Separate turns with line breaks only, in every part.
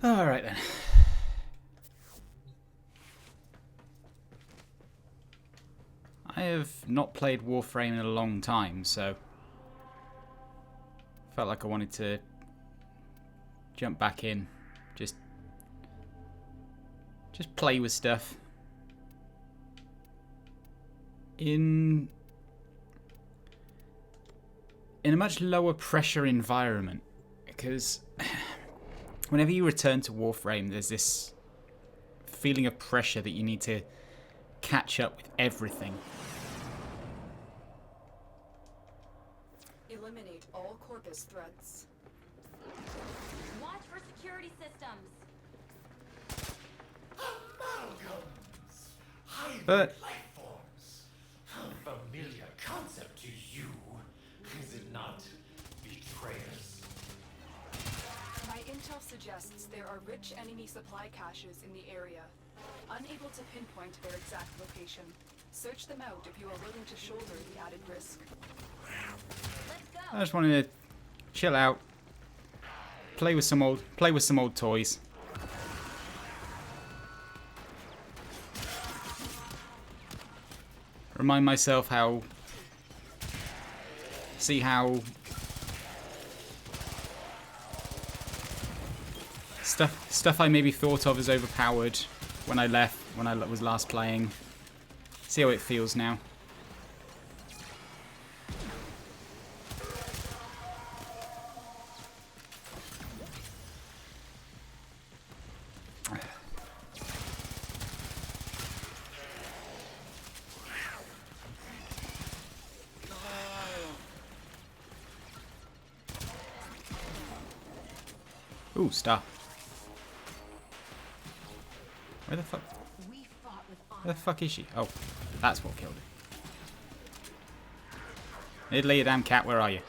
Alright then. I have not played Warframe in a long time, so felt like I wanted to jump back in, just play with stuff in a much lower pressure environment, because whenever you return to Warframe, there's this feeling of pressure that you need to catch up with everything.
Eliminate all Corpus threats.
Watch for security systems.
But
Life forms. Familiar concept to you, is it not, betrayers?
My intel suggests there are rich enemy supply caches in the area. Unable to pinpoint their exact location. Search them out if you are willing to shoulder the added risk.
Let's go.
I just wanted to chill out, play with some old toys. Remind myself how stuff I maybe thought of as overpowered when I left, when I was last playing. See how it feels now. Ooh, stop. Where the fuck?
We fought with honor.
Where the fuck is she? Oh, that's what killed her. Italy, you damn cat, where are you?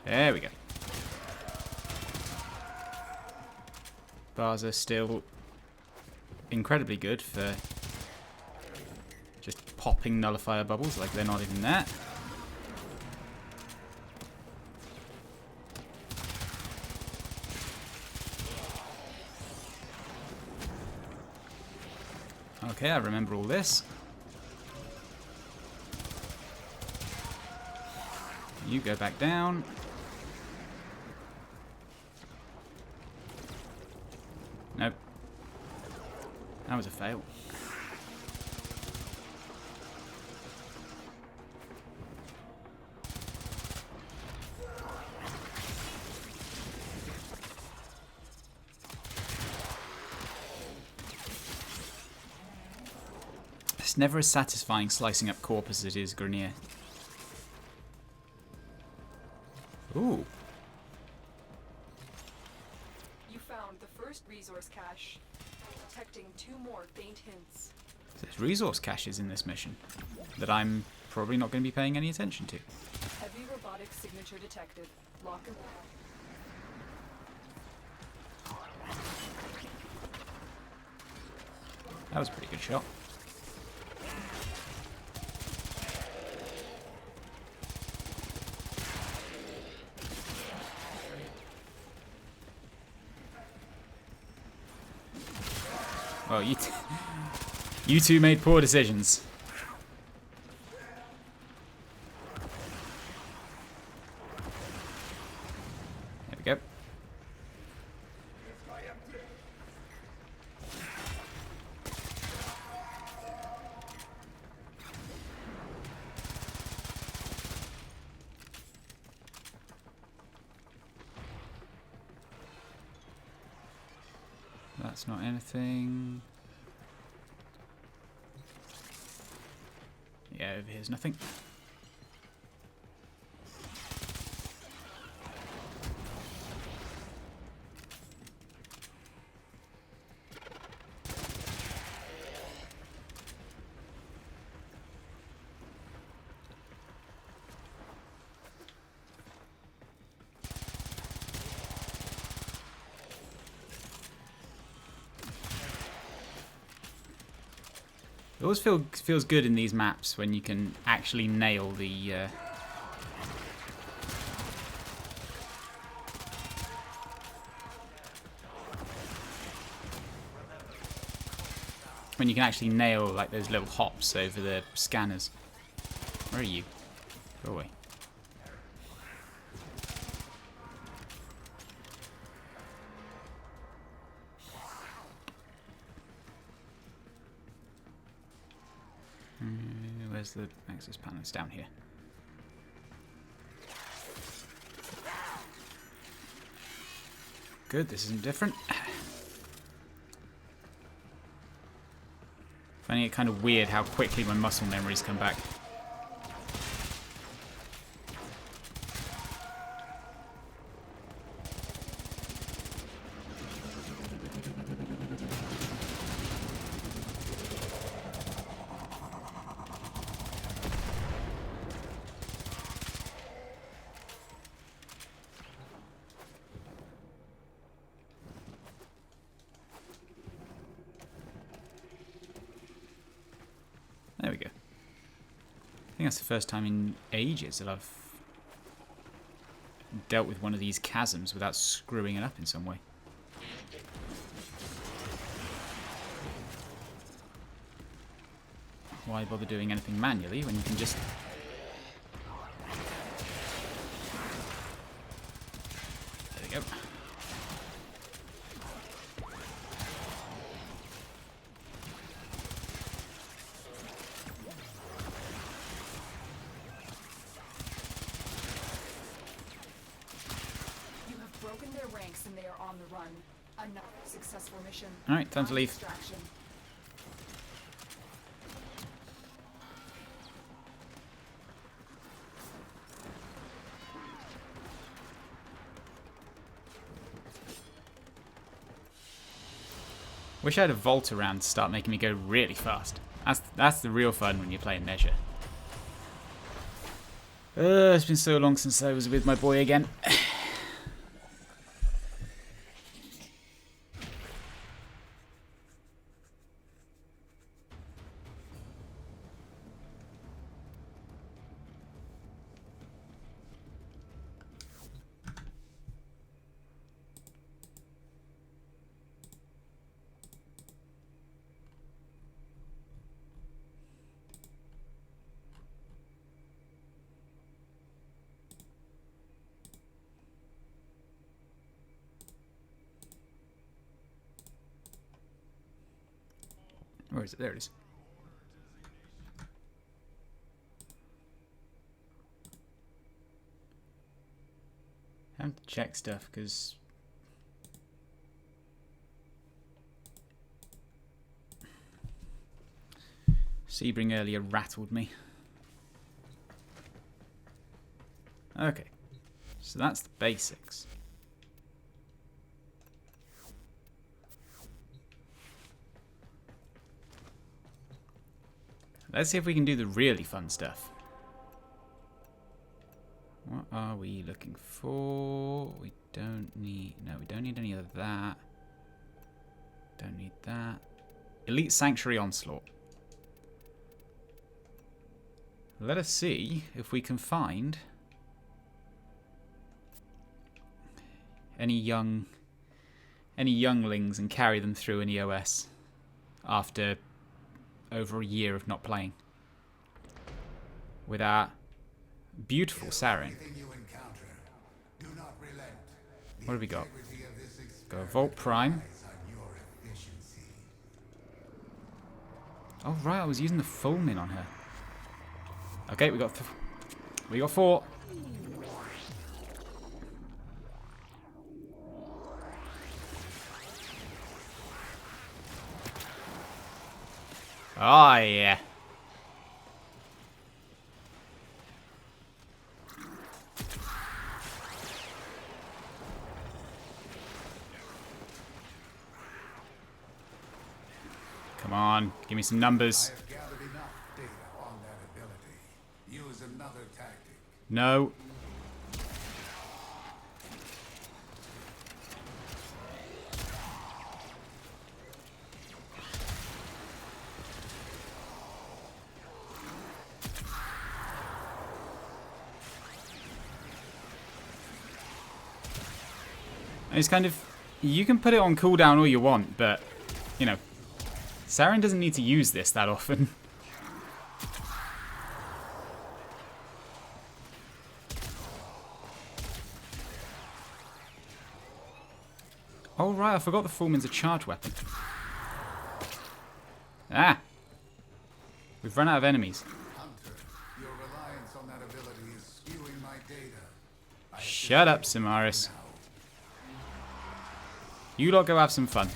There we go. Bars are still incredibly good for just popping nullifier bubbles like they're not even there. Okay, I remember all this. You go back down. Nope. That was a fail. It's never as satisfying slicing up corpus as it is Grenier. Ooh.
You found the first resource cache. Detecting 2 more faint hints.
There's resource caches in this mission that I'm probably not going to be paying any attention to.
Heavy robotic signature detected. Lock and
That was a pretty good shot. Well, you two made poor decisions. There we go. That's not anything. Yeah, over here's nothing. It always feels good in these maps when you can actually nail the when you can actually nail like those little hops over the scanners. Where are you? Go away. Where's the access panel? It's down here. Good, this isn't different. Finding it kind of weird how quickly my muscle memories come back. There we go. I think that's the first time in ages that I've dealt with one of these chasms without screwing it up in some way. Why bother doing anything manually when you can just... There we go.
Broken their ranks and they are on the run. Another successful mission.
Alright, time to leave.
Distraction.
Wish I had a vault around to start making me go really fast. That's the real fun when you're playing Measure. It's been so long since I was with my boy again. Where is it? There it is. I have to check stuff because Sebring earlier rattled me. Okay, so that's the basics. Let's see if we can do the really fun stuff. What are we looking for? We don't need... No, we don't need any of that. Don't need that. Elite Sanctuary Onslaught. Let us see if we can find any younglings and carry them through an EOS after over a year of not playing with our beautiful Sarin. What have we got? Got a Volt Prime. Oh right, I was using the full min on her. Okay, we got 4. Oh, yeah. Come on, give me some numbers.
I have gathered enough data on that ability. Use another tactic.
No. It's kind of... You can put it on cooldown all you want, but, you know, Saren doesn't need to use this that often. Oh right, I forgot the Fullman's a charge weapon. Ah! We've run out of enemies.
Hunter, your reliance on that ability is skewing my data.
Shut up, Samaris. You lot go have some fun.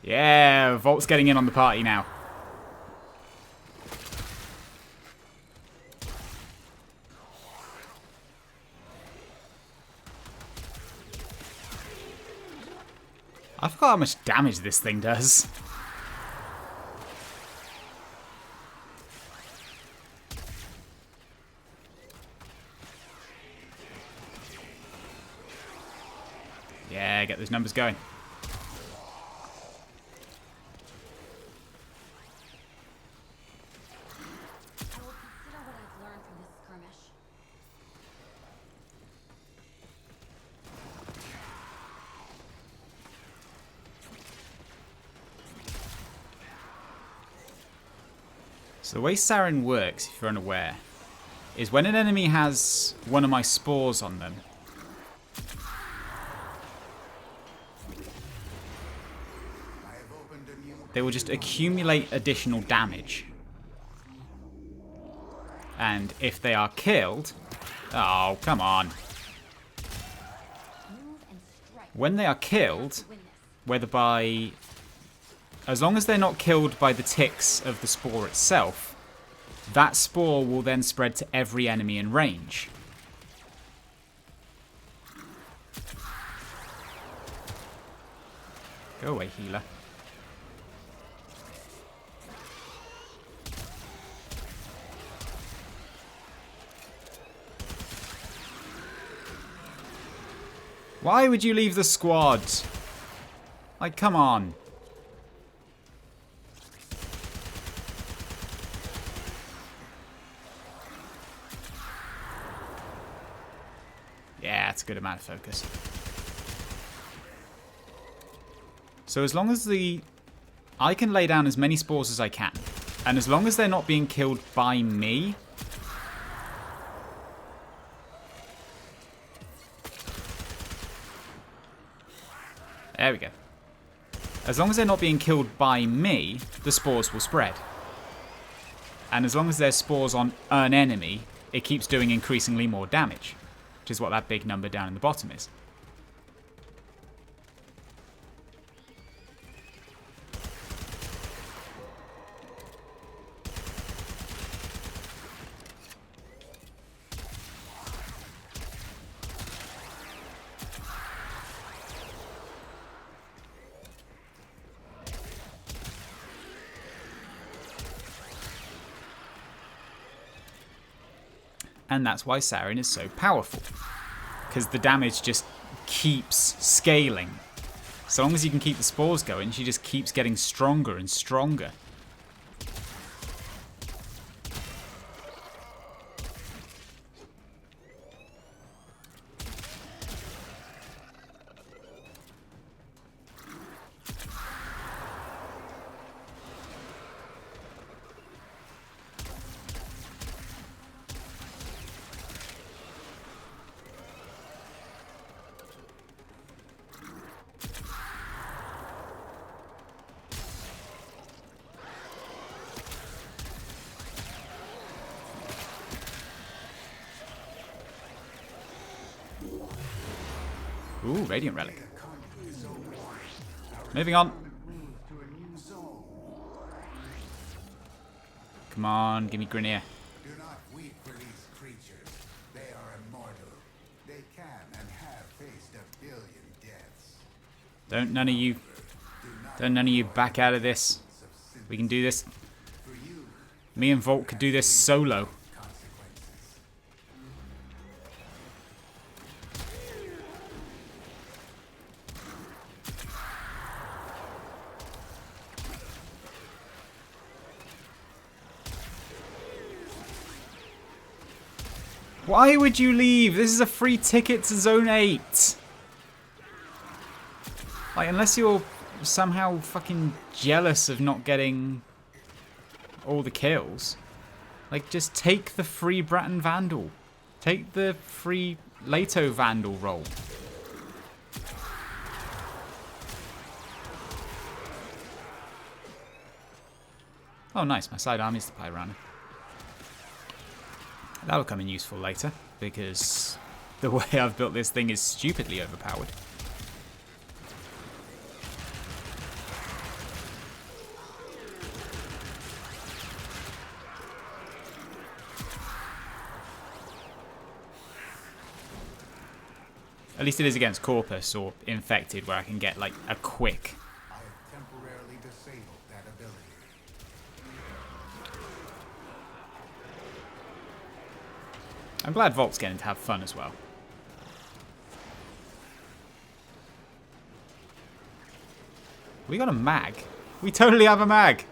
Yeah, Volt's getting in on the party now. I forgot how much damage this thing does. Yeah, get those numbers going.
I will consider what I've learned from this skirmish.
So the way Saren works, if you're unaware, is when an enemy has one of my spores on them, they will just accumulate additional damage. And if they are killed... Oh, come on.
Move and strike
When they are killed,
to win this.
whether by... As long as they're not killed by the ticks of the spore itself, that spore will then spread to every enemy in range. Go away, healer. Why would you leave the squad? Like, come on. Yeah, that's a good amount of focus. So as long as I can lay down as many spores as I can, and as long as they're not being killed by me, there we go. As long as they're not being killed by me, the spores will spread. And as long as there's spores on an enemy, it keeps doing increasingly more damage, which is what that big number down in the bottom is. And that's why Saren is so powerful. Because the damage just keeps scaling. So long as you can keep the spores going, she just keeps getting stronger and stronger. Ooh, Radiant Relic. Moving on. Come on, give me Grineer.
Do not weep for these creatures. They are immortal. They can and have faced 1 billion deaths.
Don't none of you back out of this. We can do this. Me and Volt could do this solo.
Consequences.
Why would you leave? This is a free ticket to Zone 8. Like, unless you're somehow fucking jealous of not getting all the kills. Like, just take the free Bratton Vandal. Take the free Leto Vandal roll. Oh, nice. My sidearm is the Pyrana. That'll come in useful later, because the way I've built this thing is stupidly overpowered. At least it is against Corpus or Infected, where I can get, like, a quick...
I have temporarily disabled that ability.
I'm glad Volt's getting to have fun as well. We got a mag. We totally have a mag.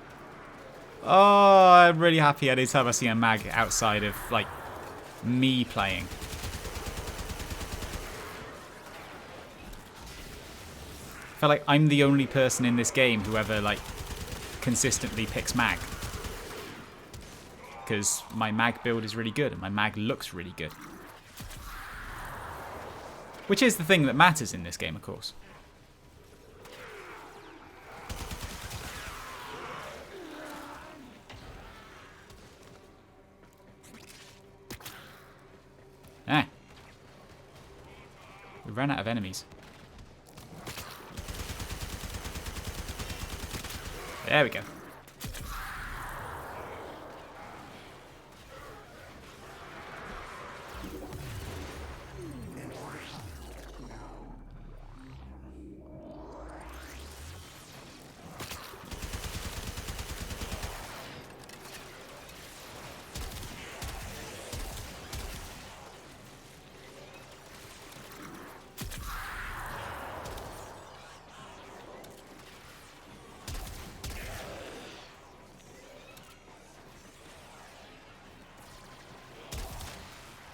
Oh, I'm really happy anytime I see a mag outside of, like, me playing. I feel like I'm the only person in this game who ever, like, consistently picks mag. Because my mag build is really good and my mag looks really good. Which is the thing that matters in this game, of course. Ah. We ran out of enemies. There we go.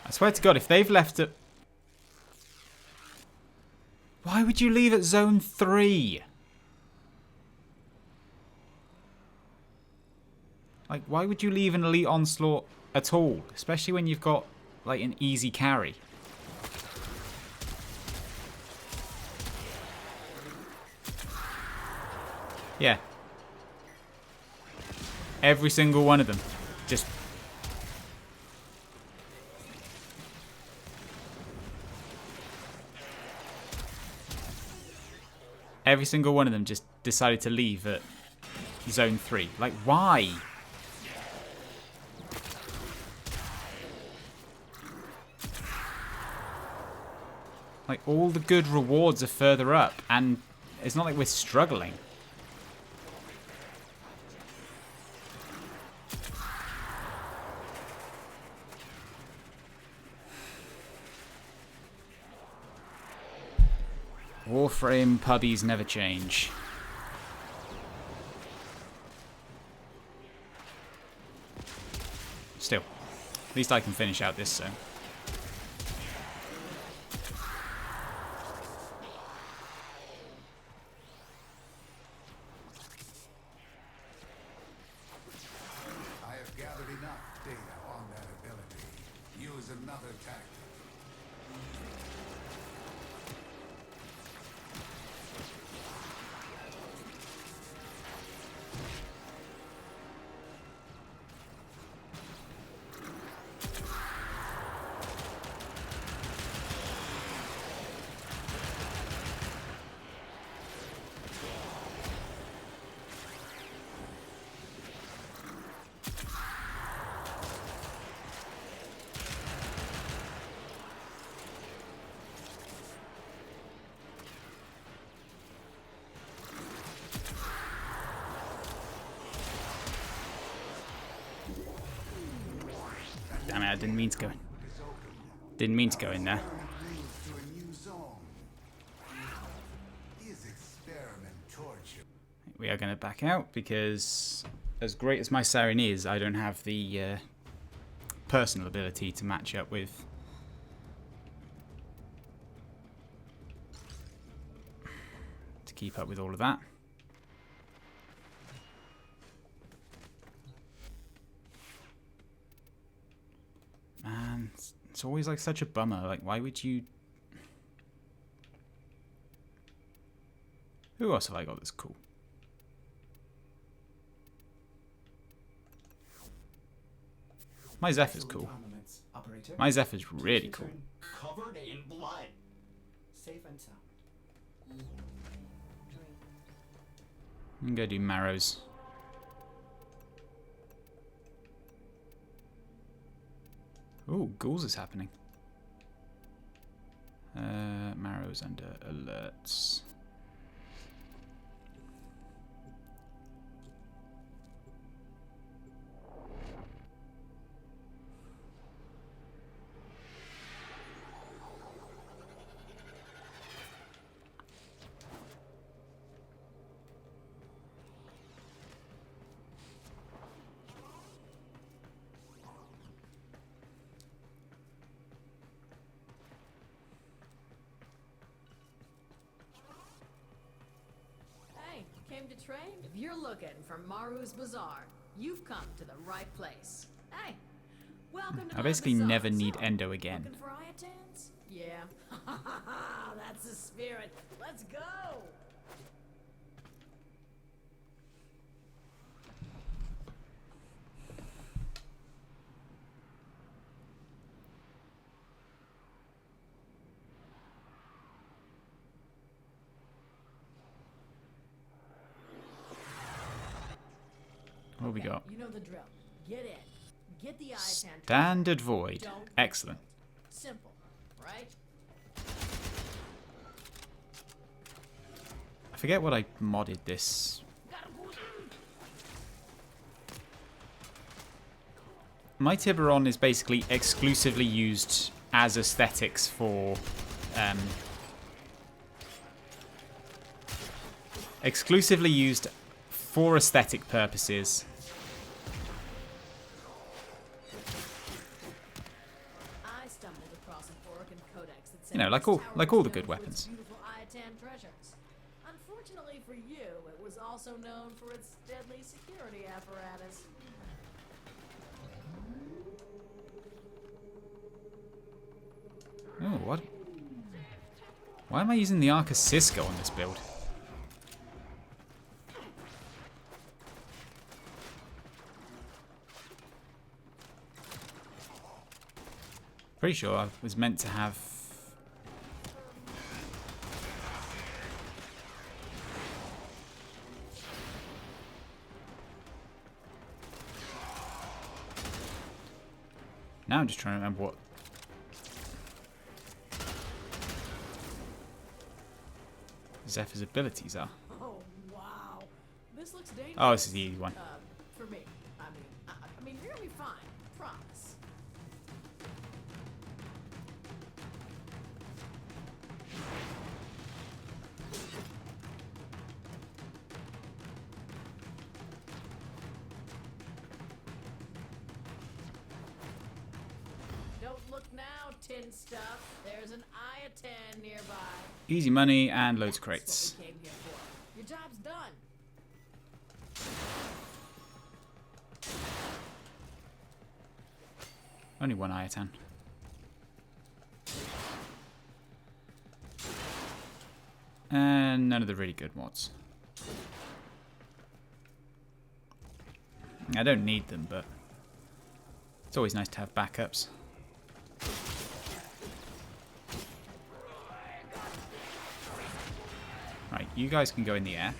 I swear to God, if they've left it... Why would you leave at Zone 3? Like, why would you leave an Elite Onslaught at all? Especially when you've got, like, an easy carry. Yeah. Every single one of them. Just... Every single one of them just decided to leave at Zone 3. Like, why? Like, all the good rewards are further up, and it's not like we're struggling. Warframe puppies never change. Still, at least I can finish out this zone.
I have gathered enough data on that ability. Use another tactic.
Damn it, I didn't mean to go. Didn't mean to go in there.
To a new zone. Is experiment torture?
We are going to back out because, as great as my Siren is, I don't have the personal ability to match up with. To keep up with all of that. Man, it's always like such a bummer. Like, why would you... Who else have I got that's cool? My Zephyr's cool. My Zephyr's really cool.
Covered in blood. Safe and sound.
I'm gonna go do Marrows. Ooh, ghouls is happening. Marrows under alerts.
Came to trade? If you're looking for Maru's Bazaar, you've come to the right place. Hey, welcome to
I
my
basically
bazaar.
never need
So,
Endo again.
Looking for Iotans? Yeah. That's the spirit. Let's go.
What have we got?
You know the drill. Get in. Get the Iotan.
Standard Void.
Don't
Excellent.
Simple, right?
I forget what I modded this. My Tiburon is basically exclusively used as aesthetics for exclusively used for aesthetic purposes.
I stumbled across an Orcan codex that said
You know, like all the good weapons.
beautiful Iotan treasures. Unfortunately for you, it was also known for its deadly security apparatus.
Oh, what? Why am I using the Arca Cisco on this build? Pretty sure I was meant to have... Now I'm just trying to remember what... Zephyr's abilities are.
Oh wow, this looks dangerous.
Oh, this is the easy one.
For me, I mean, you're gonna be fine. Promise. Don't look now, tin stuff. There's an Iotan nearby.
Easy money and loads of
That's
crates.
what we came here for. Your job's done.
Only one Iotan. And none of the really good mods. I don't need them, but it's always nice to have backups. Right, you guys can go in the air.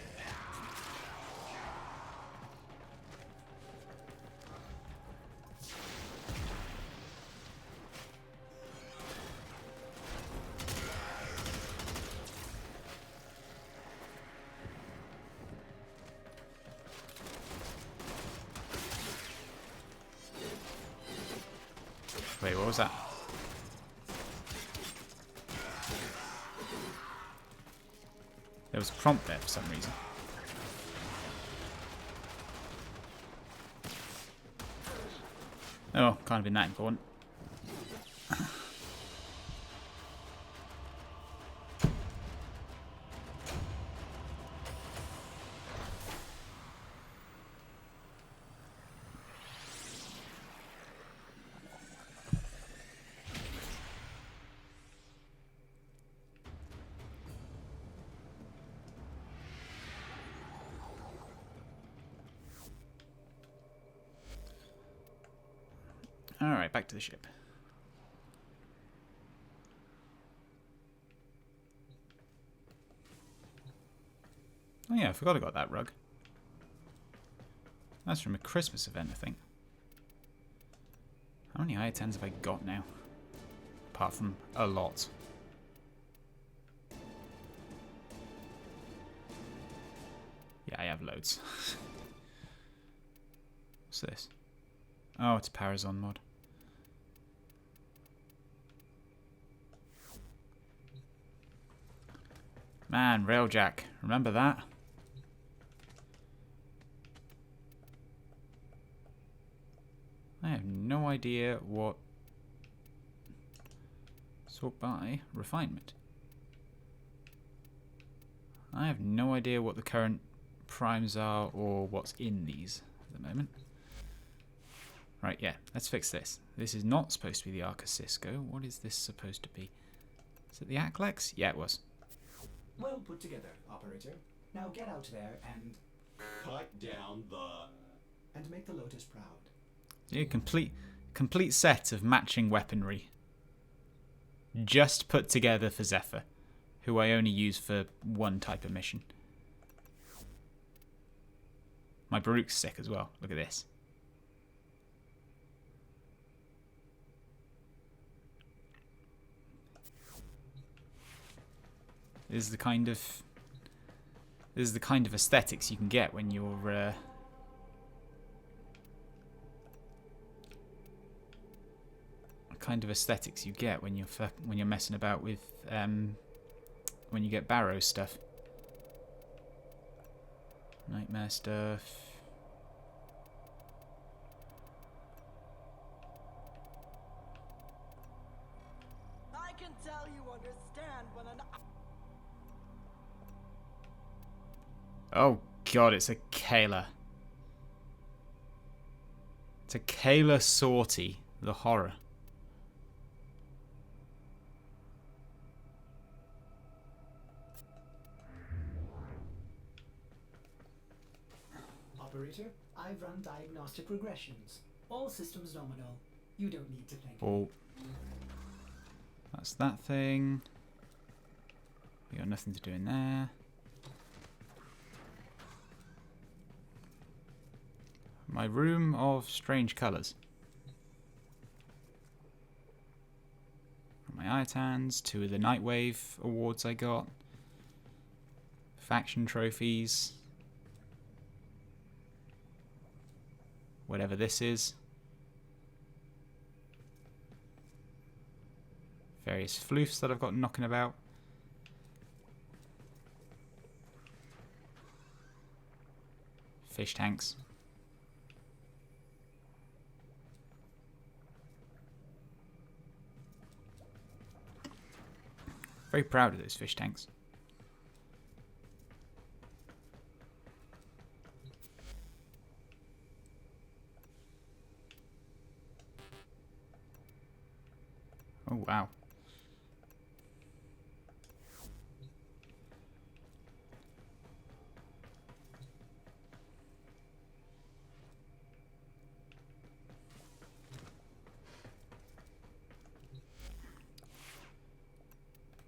Wait, what was that? There was a prompt there for some reason. Oh, can't have been that important. Alright, back to the ship. Oh yeah, I forgot I got that rug. That's from a Christmas event, I think. How many items have I got now? Apart from a lot. Yeah, I have loads. What's this? Oh, it's a Parazon mod. Man, Railjack. Remember that? I have no idea what... Sort by refinement. I have no idea what the current primes are or what's in these at the moment. Right, yeah, let's fix this. This is not supposed to be the Arca Cisco. What is this supposed to be? Is it the Aklex? Yeah, it was.
Well put together, operator. Now get out there and
Cut down the...
make the Lotus proud.
Yeah, complete set of matching weaponry. Just put together for Zephyr, who I only use for one type of mission. My Baruch's sick as well. Look at this. This is the kind of aesthetics you can get when you're kind of aesthetics you get when you're messing about with when you get Barrow stuff. Nightmare stuff.
I can tell you understand when an...
Oh god, it's a Kayla. It's a Kayla Sortie, the horror.
Operator, I've run diagnostic regressions. All systems nominal. You don't need to think.
Oh. That's that thing. You got nothing to do in there. My room of strange colours. My Iotans, 2 of the Nightwave awards I got. Faction trophies. Whatever this is. Various floofs that I've got knocking about. Fish tanks. Very proud of those fish tanks. Oh wow.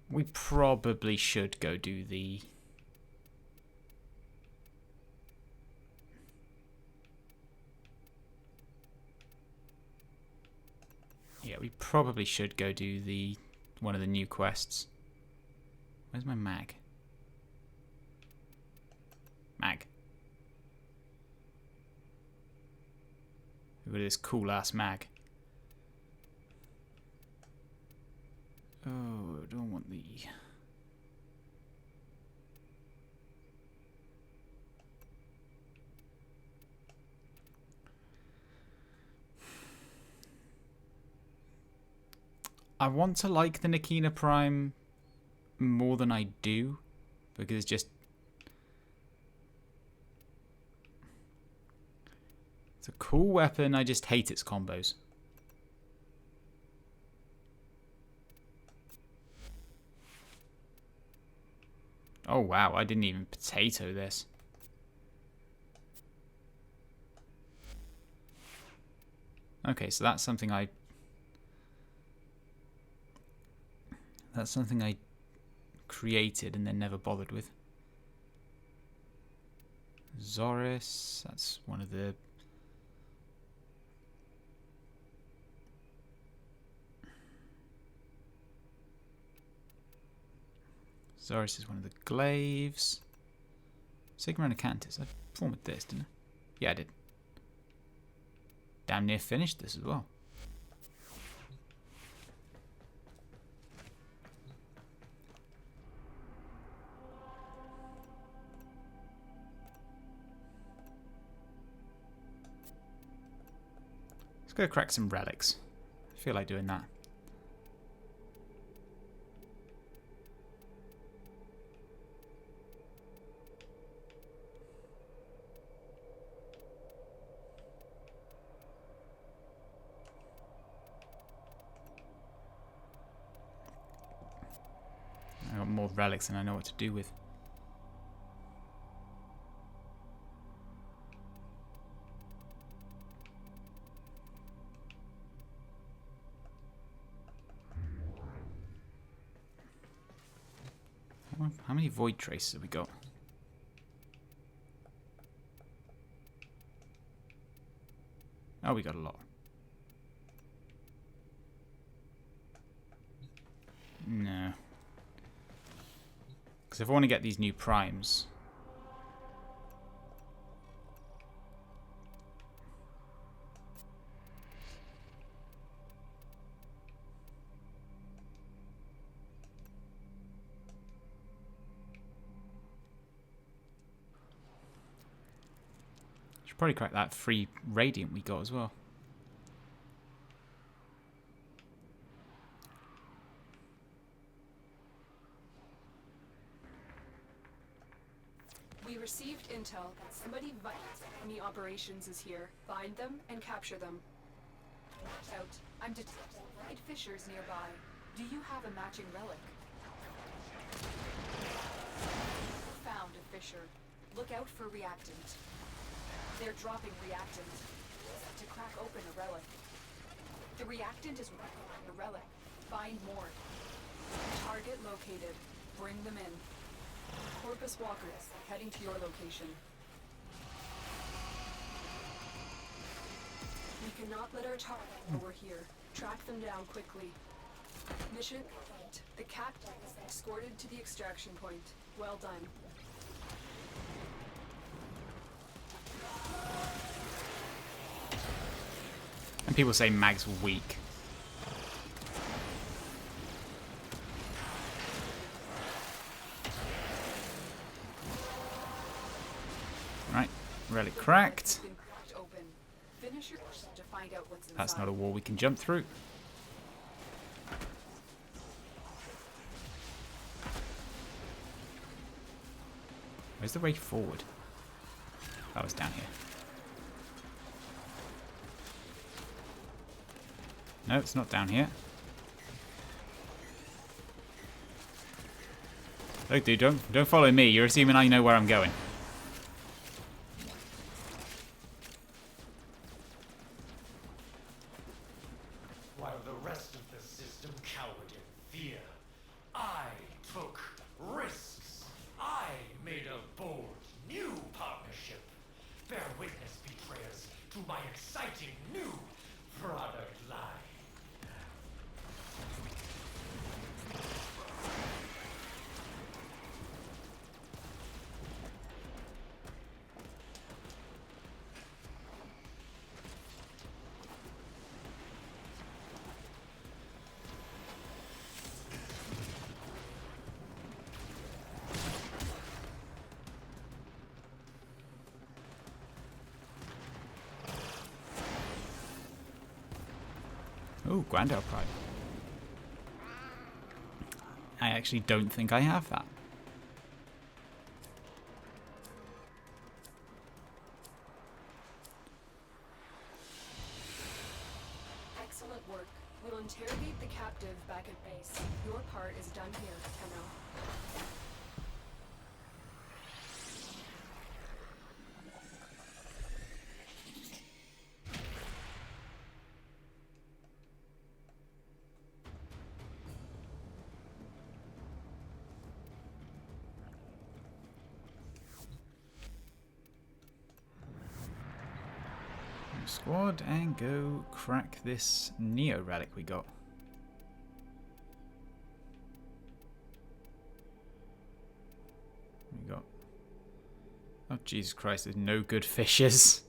We probably should go do the... Yeah, we probably should go do the one of the new quests. Where's my mag? Mag. Look at this cool ass mag. Oh, I don't want the... I want to like the Nikina Prime more than I do, because it's just... It's a cool weapon, I just hate its combos. Oh wow, I didn't even potato this. Okay, so that's something I created and then never bothered with. Zoris, that's one of the... Zoris is one of the glaives. Sigma and Acanthus. I formed this, didn't I? Yeah, I did. Damn near finished this as well. Let's go crack some relics. I feel like doing that. I got more relics than I know what to do with. How many void traces have we got? Oh, we got a lot. No. Because if I want to get these new primes... Should probably crack that free radiant we got as well.
We received intel that somebody vital enemy operations is here. Find them and capture them. Out. I'm detecting fissures nearby. Do you have a matching relic? Found a fissure. Look out for reactant. They're dropping reactant to crack open a relic. The reactant is a relic. Find more. Target located. Bring them in. Corpus walkers heading to your location. We cannot let our target know we're here. Track them down quickly. Mission complete. The cat is escorted to the extraction point. Well done.
And people say Mag's weak. Right, relic cracked. That's not a wall we can jump through. Where's the way forward? That was down here. No, it's not down here. Look, dude, don't follow me. You're assuming I know where I'm going.
While the rest of the system cowered in fear, I took risks. I made a bold new partnership. Bear witness, betrayers, to my exciting new product line.
Ooh, Grandel Pride. I actually don't think I have that.
Excellent work. We'll interrogate the captive back at base. Your part is done here, Tenno.
Squad and go crack this Neo relic we got. Oh Jesus Christ, there's no good fishes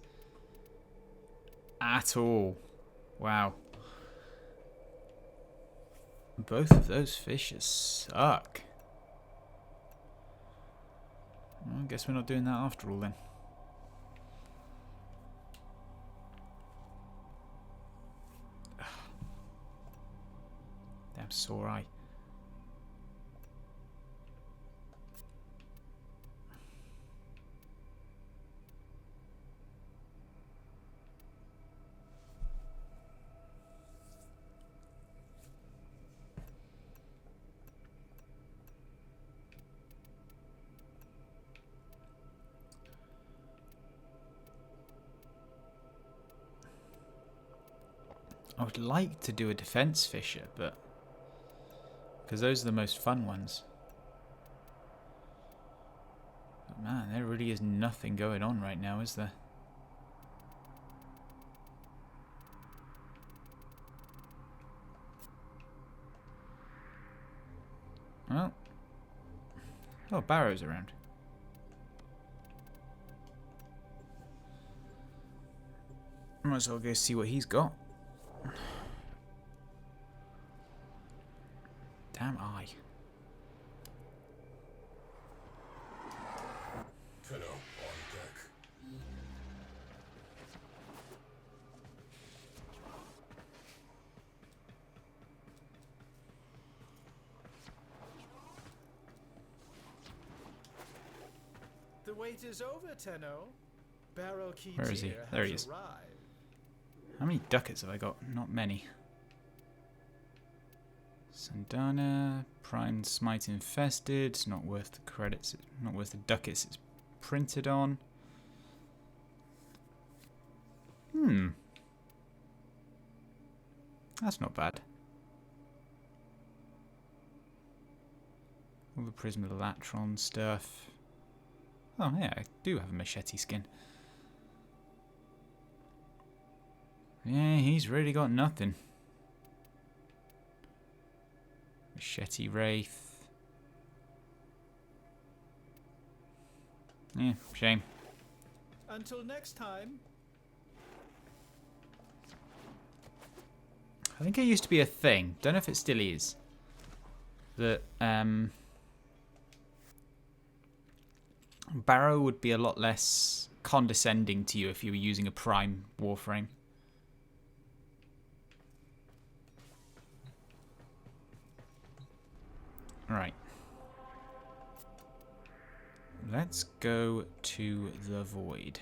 at all. Wow. Both of those fishes suck. Well, I guess we're not doing that after all then. Damn sore eye. I would like to do a defense fisher, but because those are the most fun ones. But man, there really is nothing going on right now, is there? Well, oh, Barrow's around. Might as well go see what he's got. Damn eye.
Tenno on deck.
The wait is over, Tenno. Barrow Key
Where is he?
Tier
There he
has
is.
arrived.
How many ducats have I got? Not many. Sandana, Prime Smite Infested. It's not worth the credits. Not worth the ducats it's printed on. That's not bad. All the Prism of the Latron stuff. Oh yeah, I do have a machete skin. Yeah, he's really got nothing. Machete Wraith. Yeah, shame.
Until next time.
I think it used to be a thing. Don't know if it still is. That Barrow would be a lot less condescending to you if you were using a Prime Warframe. Right. Let's go to the Void.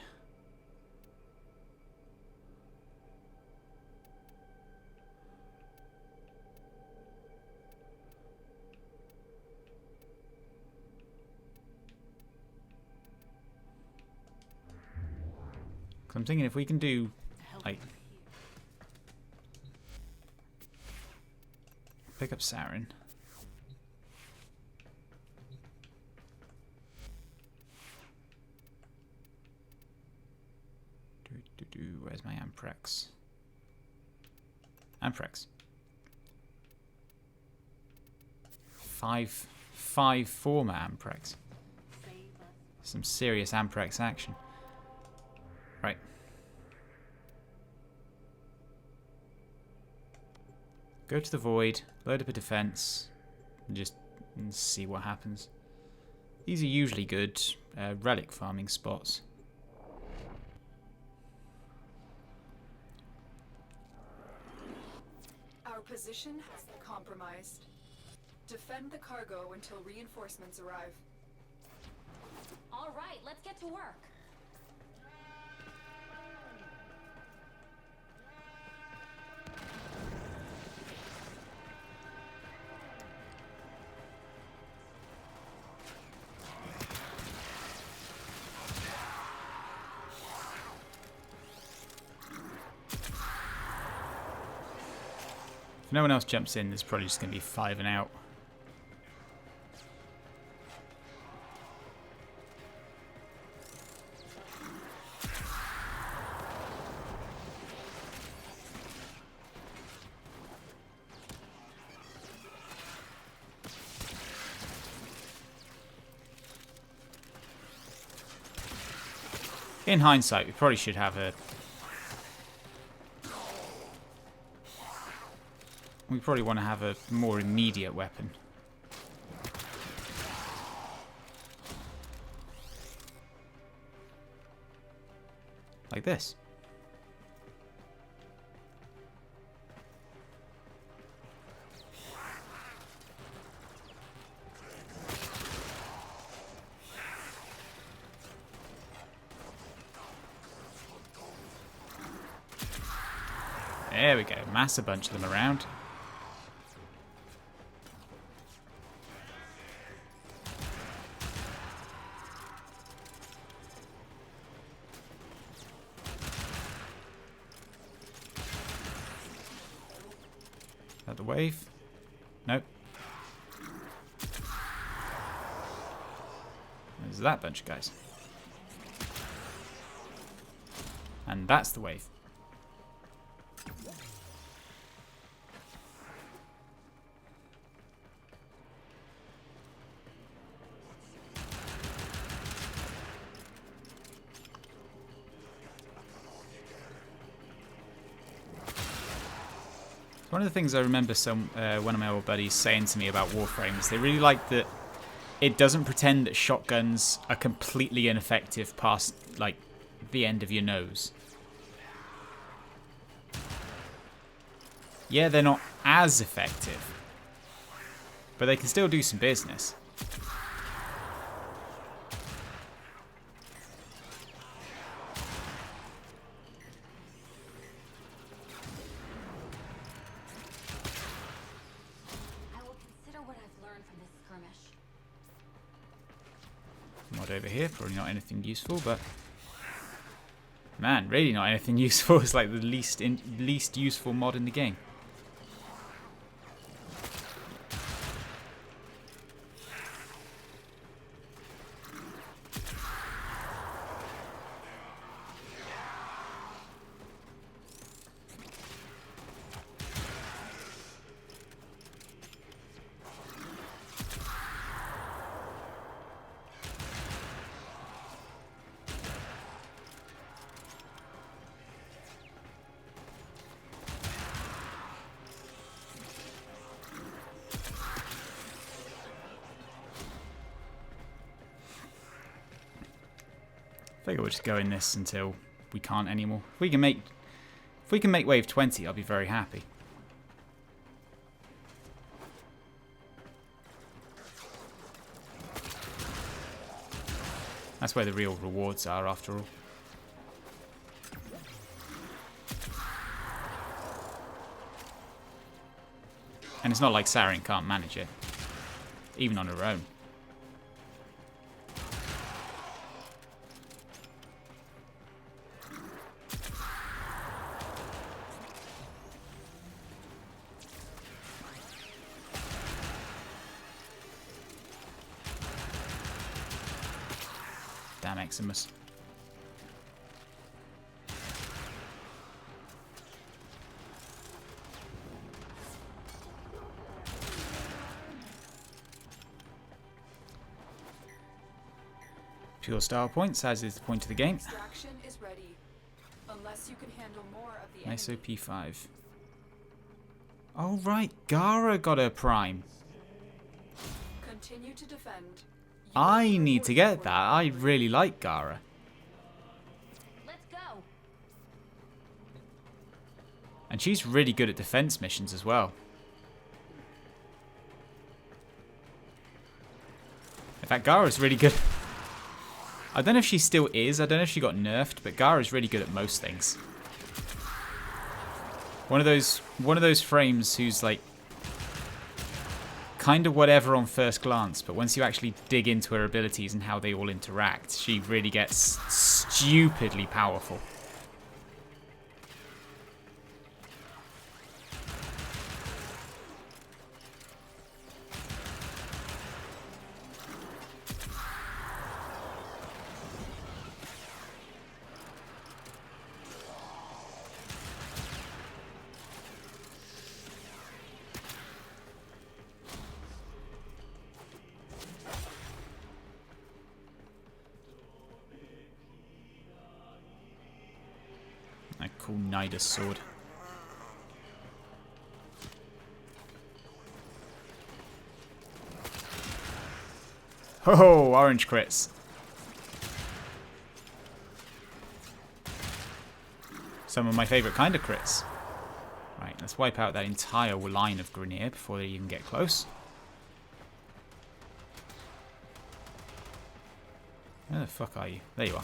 I'm thinking if we can do, like, pick up Saren. Where's my Amprex? Amprex. Five former Amprex. Some serious Amprex action. Right. Go to the Void, load up a defense, and just see what happens. These are usually good relic farming spots.
Our position has been compromised. Defend the cargo until reinforcements arrive.
All right, let's get to work.
If no one else jumps in, there's probably just going to be 5 and out. In hindsight, we probably should have a... We probably want to have a more immediate weapon. Like this. There we go. Mass a bunch of them around. Is that the wave? Nope. There's that bunch of guys. And that's the wave. One of the things I remember one of my old buddies saying to me about Warframe is they really like that it doesn't pretend that shotguns are completely ineffective past, like, the end of your nose. Yeah, they're not as effective, but they can still do some business. Mod over here, probably not anything useful, but man, really not anything useful. It's like the least useful mod in the game. I figure we'll just go in this until we can't anymore. If we can make wave 20, I'll be very happy. That's where the real rewards are, after all. And it's not like Sarin can't manage it, even on her own. Damn Eximus. Pure style points, as is the point of the game.
Extraction is ready, unless you can handle more of the
Nice
enemy.
OP5. Oh right, Gara got her prime.
Continue to defend.
I need to get that. I really like Gara.
Let's go.
And she's really good at defense missions as well. In fact, Gara's really good. I don't know if she still is. I don't know if she got nerfed, but Gara's really good at most things. One of those frames who's like kind of whatever on first glance, but once you actually dig into her abilities and how they all interact, she really gets stupidly powerful. A cool Nidus sword. Ho, orange crits. Some of my favourite kind of crits. Right, let's wipe out that entire line of Grineer before they even get close. Where the fuck are you? There you are.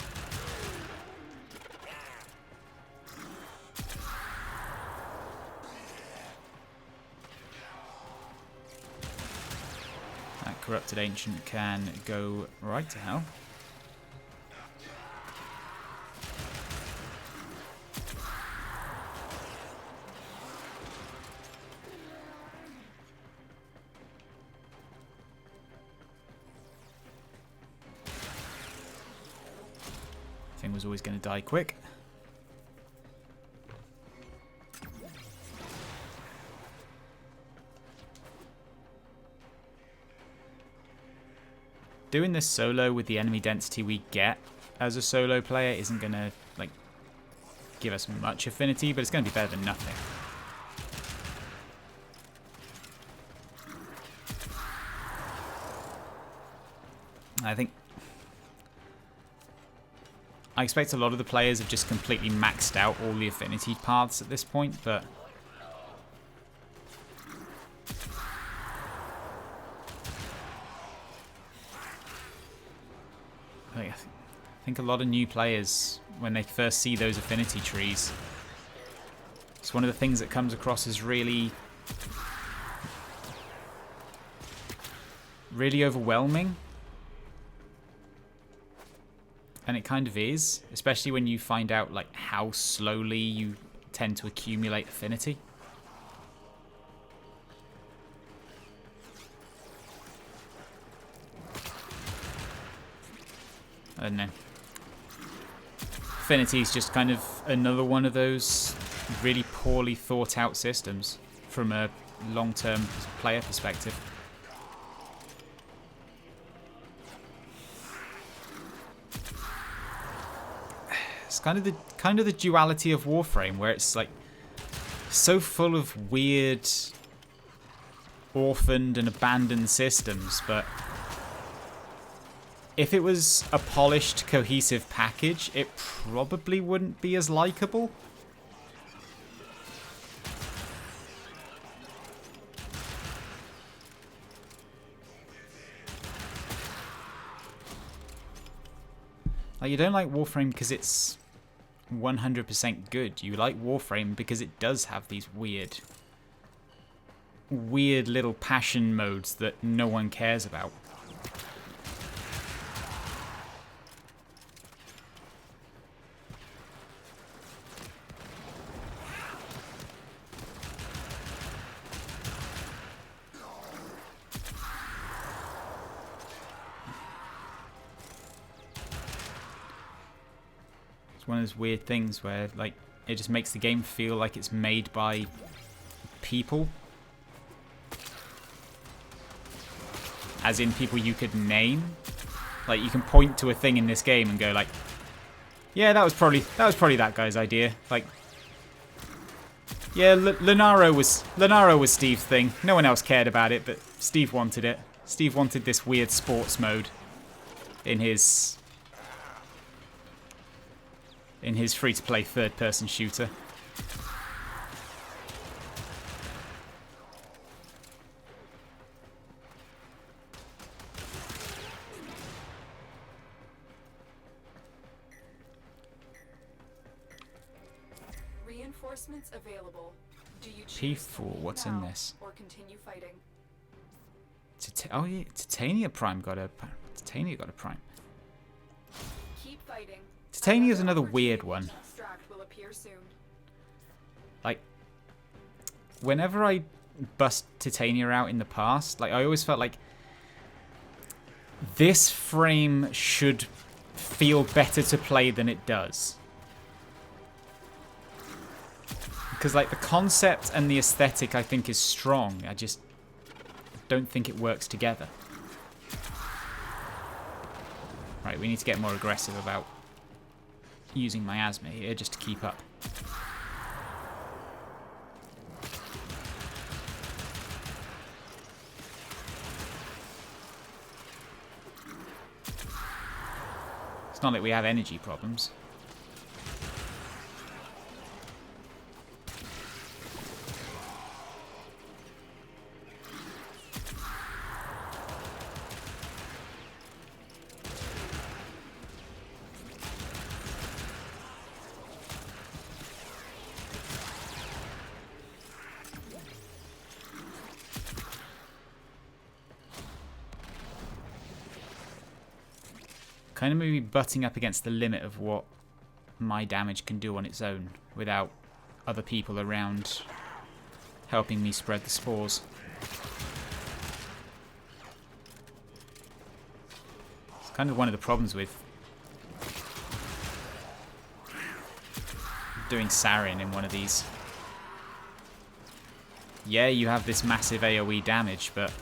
That corrupted ancient can go right to hell. Thing was always going to die quick. Doing this solo with the enemy density we get as a solo player isn't going to like give us much affinity, but it's going to be better than nothing. I expect a lot of the players have just completely maxed out all the affinity paths at this point, but I think a lot of new players, when they first see those affinity trees, it's one of the things that comes across as really overwhelming. And it kind of is, especially when you find out like how slowly you tend to accumulate affinity. I don't know. Affinity is just kind of another one of those really poorly thought out systems from a long-term player perspective. It's kind of the duality of Warframe, where it's like so full of weird, orphaned and abandoned systems, but if it was a polished, cohesive package, it probably wouldn't be as likable. Like, you don't like Warframe because it's 100% good. You like Warframe because it does have these weird little passion modes that no one cares about. One of those weird things where like it just makes the game feel like it's made by people, as in people you could name. Like, you can point to a thing in this game and go like, yeah, that was probably that guy's idea. Like, yeah, Lenaro was Steve's thing. No one else cared about it, but Steve wanted it. Steve wanted this weird sports mode in his free-to-play third-person shooter.
Adjustments available. Do you choose to
P4,
leave
what's in
now
this?
or continue fighting?
Oh yeah, Titania Prime got a... Titania got a Prime.
Keep fighting.
Titania is
Another
another weird
opportunity
one.
to extract will appear soon.
Like, whenever I bust Titania out in the past, like, I always felt like this frame should feel better to play than it does. Because, like, the concept and the aesthetic, I think, is strong. I just don't think it works together. Right, we need to get more aggressive about using miasma here just to keep up. It's not like we have energy problems. Kind of maybe butting up against the limit of what my damage can do on its own without other people around helping me spread the spores. It's kind of one of the problems with doing Sarin in one of these. Yeah, you have this massive AoE damage, but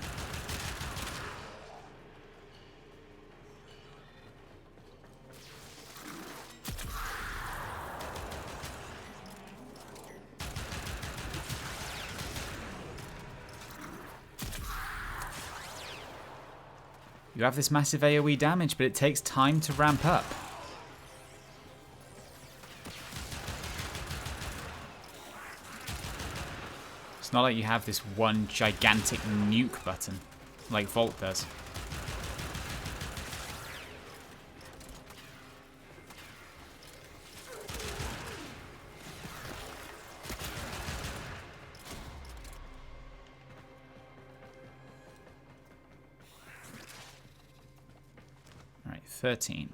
you have this massive AoE damage, but it takes time to ramp up. It's not like you have this one gigantic nuke button, like Volt does. Alright, 13.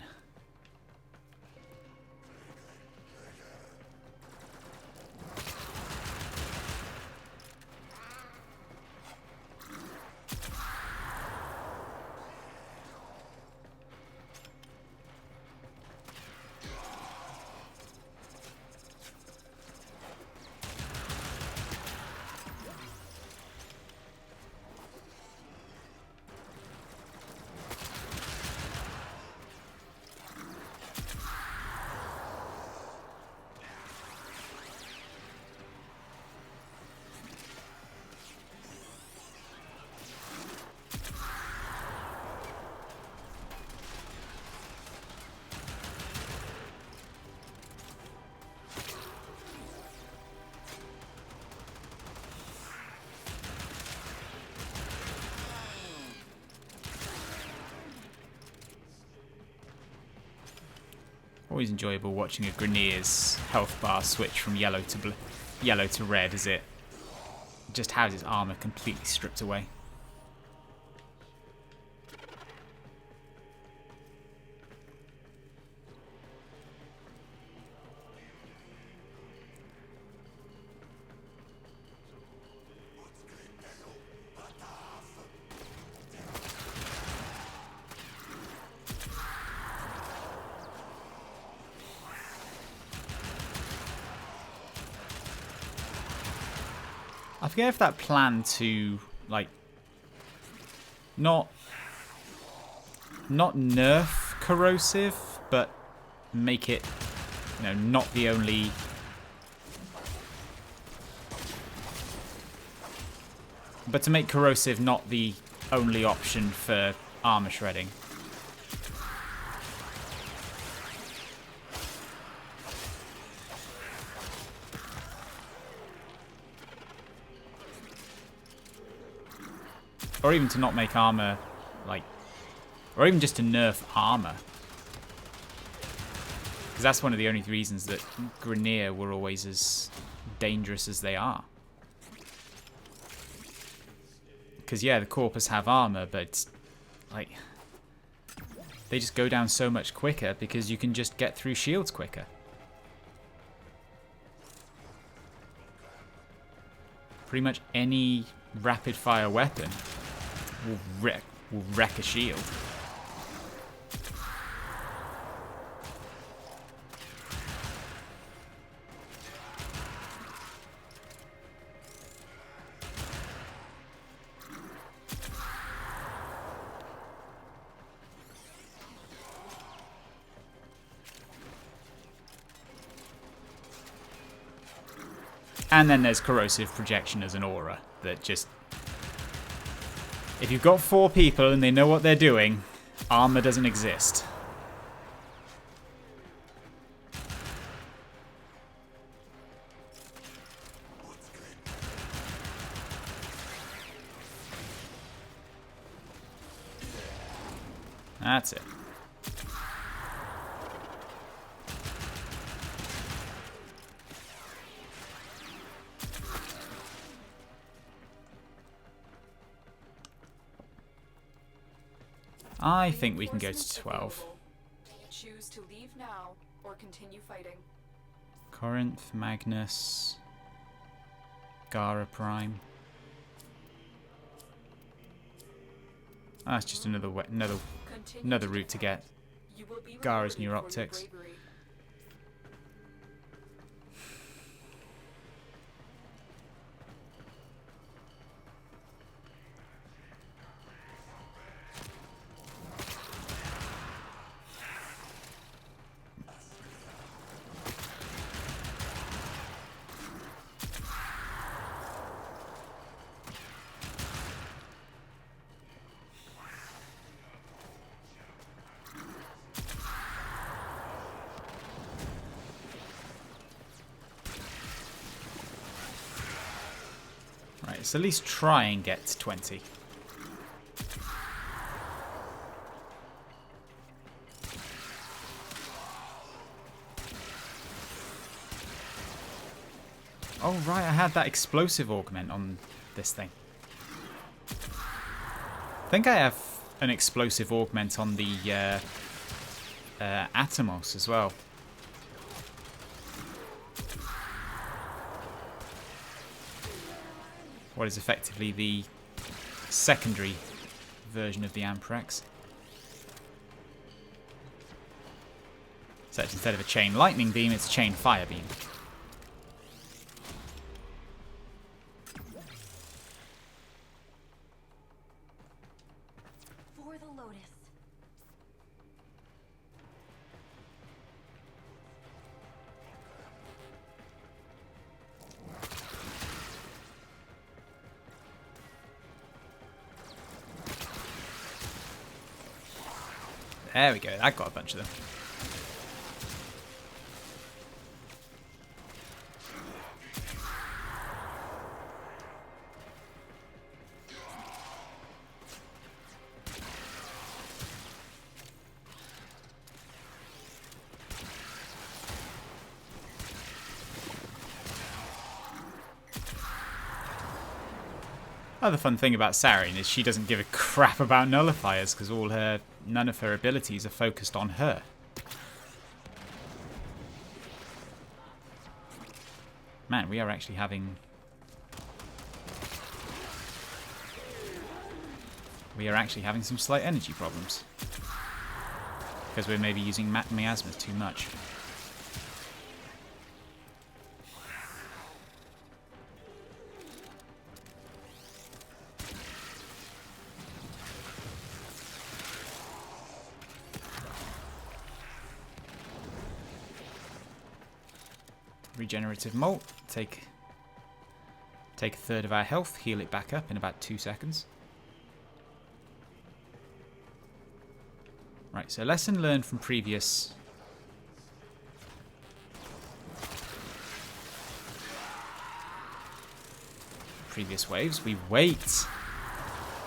Always enjoyable watching a Grineer's health bar switch from yellow to red as it just has its armor completely stripped away. I forget if that plan to, like, not nerf corrosive, but make it, you know, not the only... But to make corrosive not the only option for armor shredding. Or even to not make armor, like... Or even just to nerf armor. Because that's one of the only reasons that Grineer were always as dangerous as they are. Because, yeah, the Corpus have armor, but, like, they just go down so much quicker because you can just get through shields quicker. Pretty much any rapid-fire weapon will wreck a shield. And then there's corrosive projection as an aura that just... If you've got 4 people and they know what they're doing, armor doesn't exist. That's it. I think we can go to 12.
Choose to leave now or continue fighting.
Corinth, Magnus, Gara Prime. Ah, it's just another route to get Gara's new optics. Right, so at least try and get to 20. Oh right, I had that explosive augment on this thing. I think I have an explosive augment on the Atomos as well. What is effectively the secondary version of the Amprex. So instead of a chain lightning beam, it's a chain fire beam.
For the Lotus.
There we go, I got a bunch of them. Other fun thing about Sarin is she doesn't give a crap about nullifiers because none of her abilities are focused on her. Man, we are actually having some slight energy problems because we're maybe using miasmas too much. Regenerative Molt. Take a third of our health, heal it back up in about 2 seconds. Right, so lesson learned from previous waves. We wait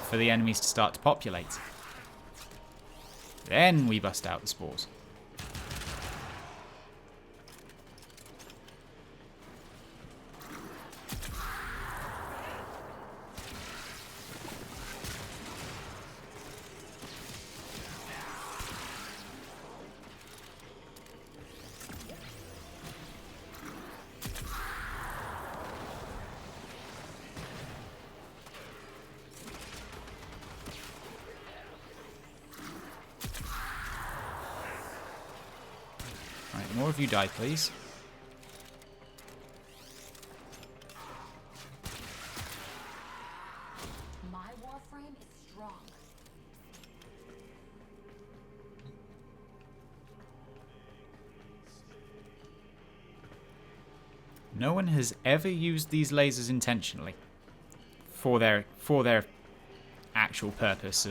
for the enemies to start to populate. Then we bust out the spores. More of you die, please.
My Warframe is strong.
No one has ever used these lasers intentionally for their actual purpose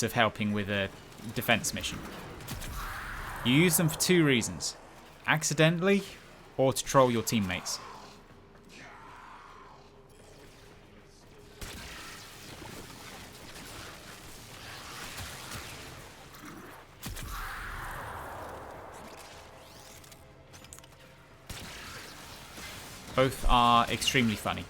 of helping with a defense mission. You use them for two reasons: accidentally or to troll your teammates. Both are extremely funny.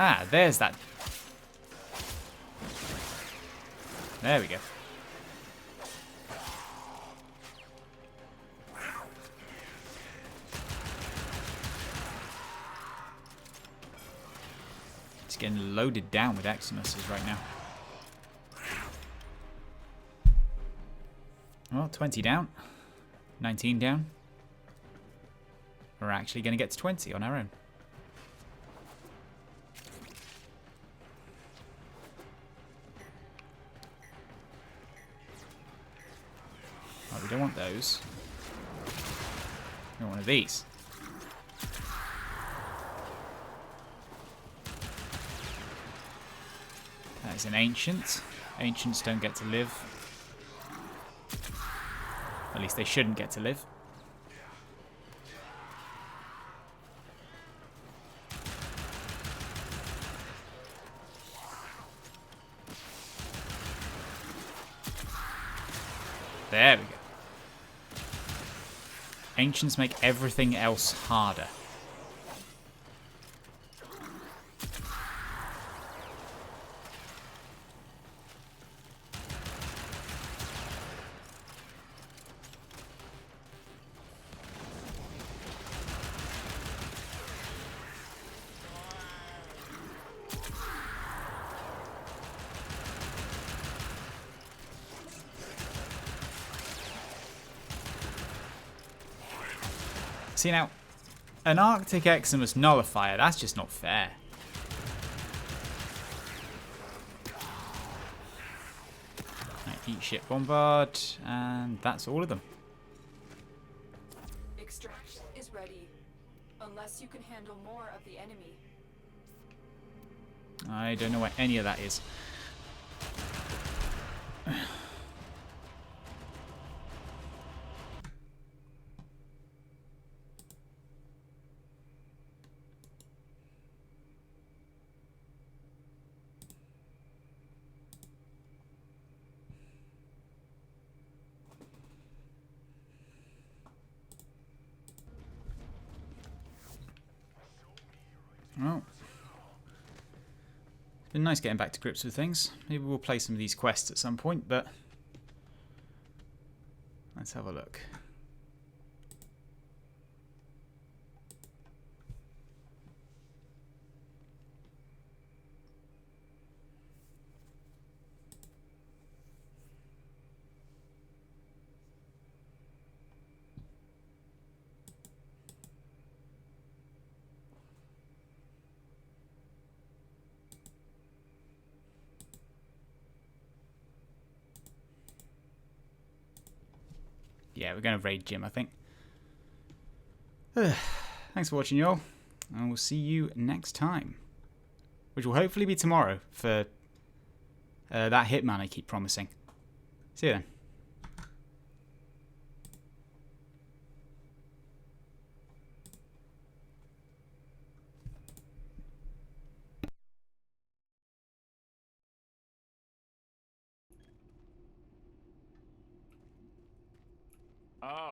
Ah, there's that. There we go. It's getting loaded down with Eximuses right now. Well, 20 down. 19 down. We're actually going to get to 20 on our own. We don't want those. We want one of these. That is an ancient. Ancients don't get to live. At least they shouldn't get to live. There we go. Ancients make everything else harder. See now, an Arctic Eximus nullifier, that's just not fair. Right, eat shit bombard, and that's all of them.
Extraction is ready, unless you can handle more of the enemy.
I don't know where any of that is. Well, it's been nice getting back to grips with things. Maybe we'll play some of these quests at some point, but let's have a look. Yeah, we're going to raid Jim, I think. Thanks for watching, y'all. And we'll see you next time. Which will hopefully be tomorrow for that Hitman I keep promising. See you then.
Oh.